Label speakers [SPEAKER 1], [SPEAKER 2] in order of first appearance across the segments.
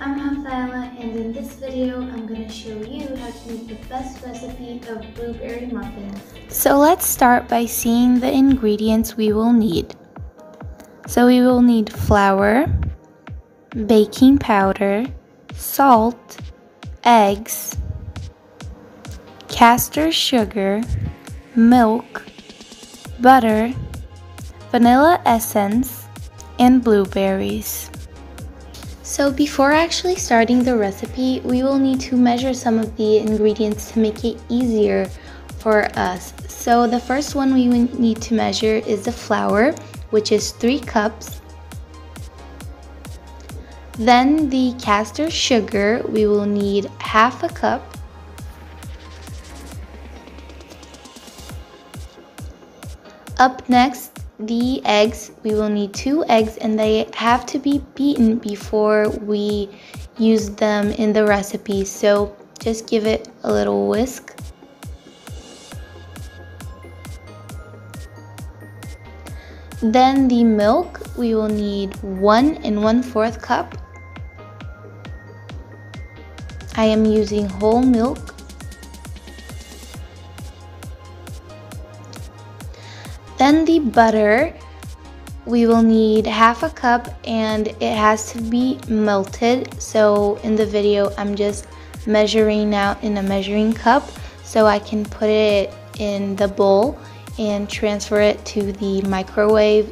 [SPEAKER 1] I'm Rafaela, and in this video I'm going to show you how to make the best recipe of blueberry muffins.
[SPEAKER 2] So let's start by seeing the ingredients we will need. So we will need flour, baking powder, salt, eggs, castor sugar, milk, butter, vanilla essence, and blueberries. So before actually starting the recipe, we will need to measure some of the ingredients to make it easier for us. So the first one we need to measure is the flour, which is 3 cups. Then the castor sugar, we will need half a cup. Up next, the eggs, we will need 2 eggs, and they have to be beaten before we use them in the recipe, so just give it a little whisk. Then the milk, we will need 1 1/4 cup. I am using whole milk. Then the butter, we will need half a cup, and it has to be melted. So in the video, I'm just measuring out in a measuring cup so I can put it in the bowl and transfer it to the microwave.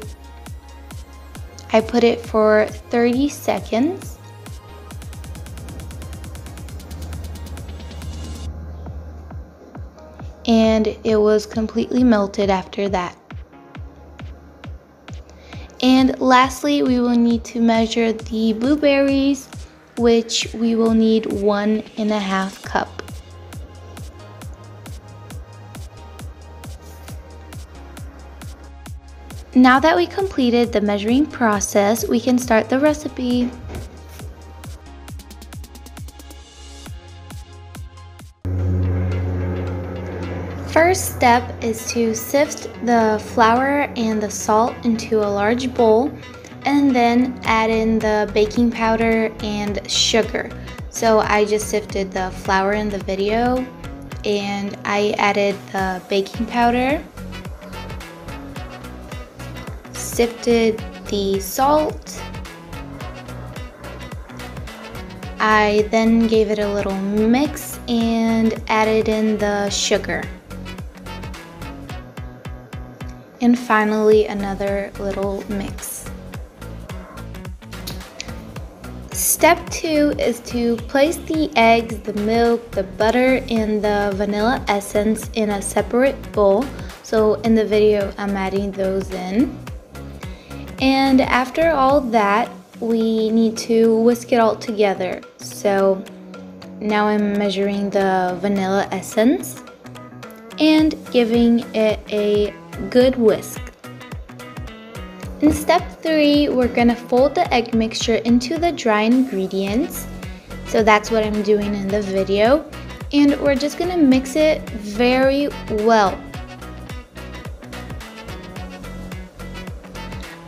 [SPEAKER 2] I put it for 30 seconds. And it was completely melted after that. And lastly, we will need to measure the blueberries, which we will need 1 1/2 cup. Now that we completed the measuring process, we can start the recipe. First step is to sift the flour and the salt into a large bowl, and then add in the baking powder and sugar. So I just sifted the flour in the video, and I added the baking powder, sifted the salt. I then gave it a little mix and added in the sugar. And finally, another little mix. Step 2 is to place the eggs, the milk, the butter, and the vanilla essence in a separate bowl. So in the video, I'm adding those in. And after all that, we need to whisk it all together. So now I'm measuring the vanilla essence and giving it a good whisk. In step 3, we're gonna fold the egg mixture into the dry ingredients. So that's what I'm doing in the video. And we're just gonna mix it very well.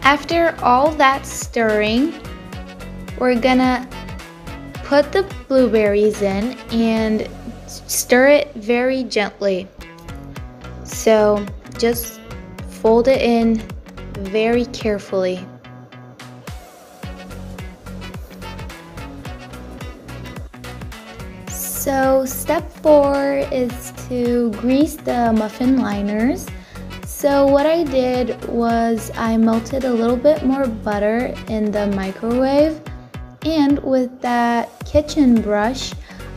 [SPEAKER 2] After all that stirring, we're gonna put the blueberries in and stir it very gently. So just fold it in very carefully. So step 4 is to grease the muffin liners. So what I did was I melted a little bit more butter in the microwave, and with that kitchen brush,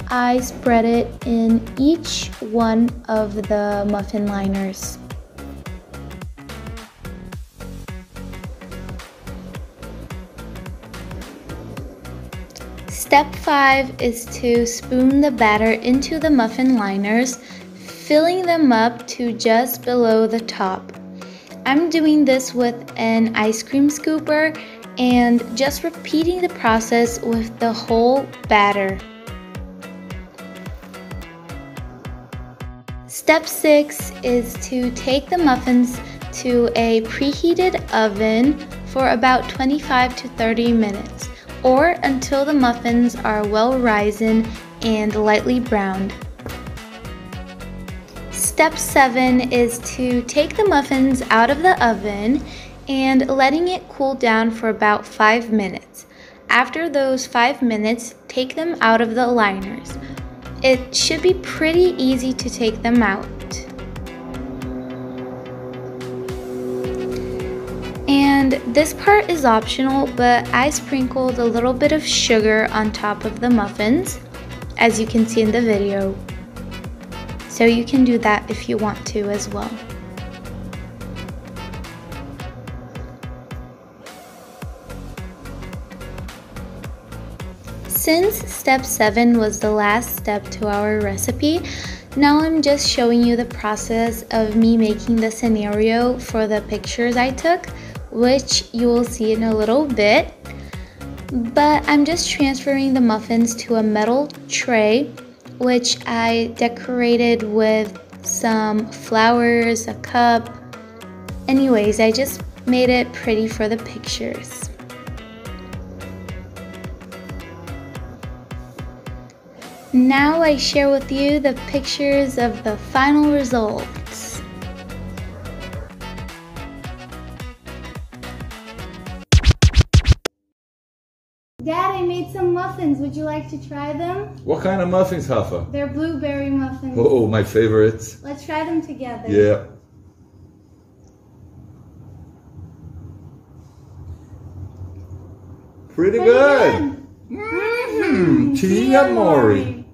[SPEAKER 2] I spread it in each one of the muffin liners. Step 5 is to spoon the batter into the muffin liners, filling them up to just below the top. I'm doing this with an ice cream scooper and just repeating the process with the whole batter. Step 6 is to take the muffins to a preheated oven for about 25 to 30 minutes. or until the muffins are well risen and lightly browned. Step 7 is to take the muffins out of the oven and letting it cool down for about 5 minutes. After those 5 minutes, take them out of the liners. It should be pretty easy to take them out. And this part is optional, but I sprinkled a little bit of sugar on top of the muffins, as you can see in the video. So you can do that if you want to as well. Since step 7 was the last step to our recipe, now I'm just showing you the process of me making the scenario for the pictures I took, which you will see in a little bit. But I'm just transferring the muffins to a metal tray, which I decorated with some flowers, a cup. Anyways, I just made it pretty for the pictures. Now I share with you the pictures of the final results.
[SPEAKER 1] Dad, I made some muffins. Would you like to try them?
[SPEAKER 3] What kind of muffins, Hafa?
[SPEAKER 1] They're blueberry muffins.
[SPEAKER 3] Oh, my favorites.
[SPEAKER 1] Let's try them together.
[SPEAKER 3] Yeah. Pretty good.
[SPEAKER 1] Mm-hmm.
[SPEAKER 3] Tia Mori.